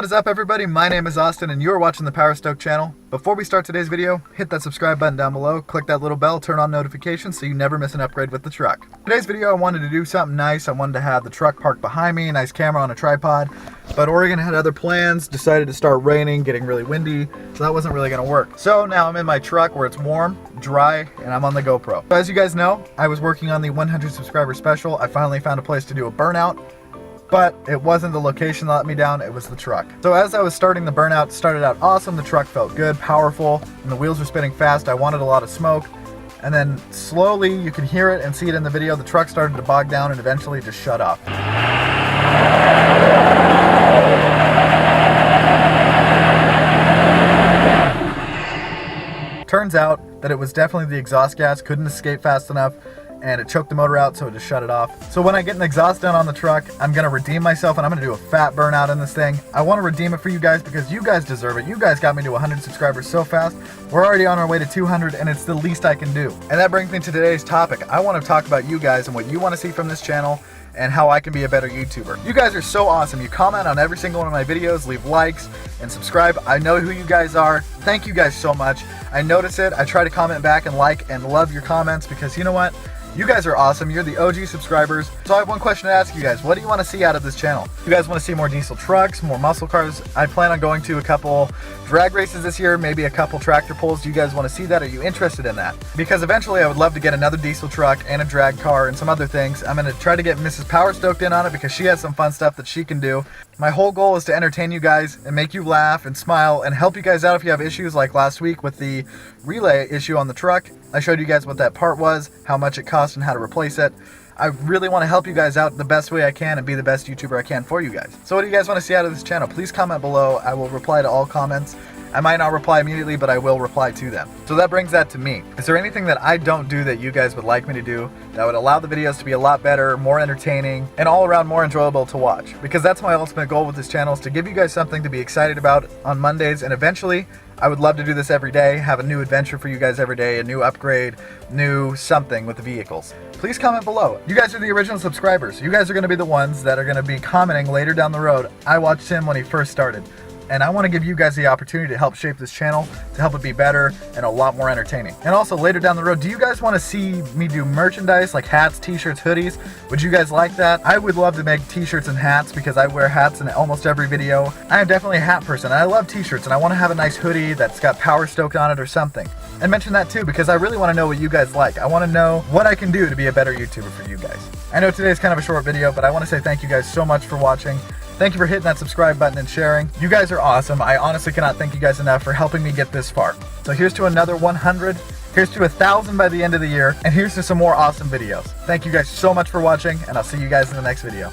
What is up, everybody? My name is Austin and you are watching the Powerstroke channel. Before we start today's video, hit that subscribe button down below, click that little bell, turn on notifications so you never miss an upgrade with the truck. Today's video I wanted to do something nice. I wanted to have the truck parked behind me, a nice camera on a tripod, but Oregon had other plans, decided to start raining, getting really windy, so that wasn't really going to work. So now I'm in my truck where it's warm, dry, and I'm on the GoPro. So as you guys know, I was working on the 100 subscriber special. I finally found a place to do a burnout. But it wasn't the location that let me down, it was the truck. So as I was starting the burnout, it started out awesome, the truck felt good, powerful, and the wheels were spinning fast. I wanted a lot of smoke. And then slowly, you can hear it and see it in the video, the truck started to bog down and eventually just shut off. Turns out that it was definitely the exhaust gas, couldn't escape fast enough, and it choked the motor out, so it just shut it off. So when I get an exhaust done on the truck, I'm gonna redeem myself and I'm gonna do a fat burnout in this thing. I wanna redeem it for you guys because you guys deserve it. You guys got me to 100 subscribers so fast. We're already on our way to 200 and it's the least I can do. And that brings me to today's topic. I wanna talk about you guys and what you wanna see from this channel and how I can be a better YouTuber. You guys are so awesome. You comment on every single one of my videos, leave likes, and subscribe. I know who you guys are. Thank you guys so much. I notice it. I try to comment back and like and love your comments because you know what? You guys are awesome. You're the OG subscribers. So I have one question to ask you guys. What do you want to see out of this channel? You guys want to see more diesel trucks, more muscle cars? I plan on going to a couple drag races this year, maybe a couple tractor pulls. Do you guys want to see that? Are you interested in that? Because eventually I would love to get another diesel truck and a drag car and some other things. I'm going to try to get Mrs. Powerstroke in on it because she has some fun stuff that she can do. My whole goal is to entertain you guys and make you laugh and smile and help you guys out if you have issues like last week with the relay issue on the truck. I showed you guys what that part was, how much it cost, and how to replace it. I really want to help you guys out the best way I can and be the best YouTuber I can for you guys. So what do you guys want to see out of this channel? Please comment below. I will reply to all comments. I might not reply immediately, but I will reply to them. So that brings that to me. Is there anything that I don't do that you guys would like me to do that would allow the videos to be a lot better, more entertaining, and all around more enjoyable to watch? Because that's my ultimate goal with this channel, is to give you guys something to be excited about on Mondays, and eventually I would love to do this every day, have a new adventure for you guys every day, a new upgrade, new something with the vehicles. Please comment below. You guys are the original subscribers. You guys are going to be the ones that are going to be commenting later down the road. I watched him when he first started. And I want to give you guys the opportunity to help shape this channel, to help it be better and a lot more entertaining. And also later down the road, do you guys want to see me do merchandise like hats, t-shirts, hoodies? Would you guys like that? I would love to make t-shirts and hats because I wear hats in almost every video. I am definitely a hat person and I love t-shirts and I want to have a nice hoodie that's got Powerstroke on it or something. And mention that too because I really want to know what you guys like. I want to know what I can do to be a better YouTuber for you guys. I know today's kind of a short video, but I want to say thank you guys so much for watching. Thank you for hitting that subscribe button and sharing. You guys are awesome. I honestly cannot thank you guys enough for helping me get this far. So here's to another 100, here's to 1,000 by the end of the year, and here's to some more awesome videos. Thank you guys so much for watching, and I'll see you guys in the next video.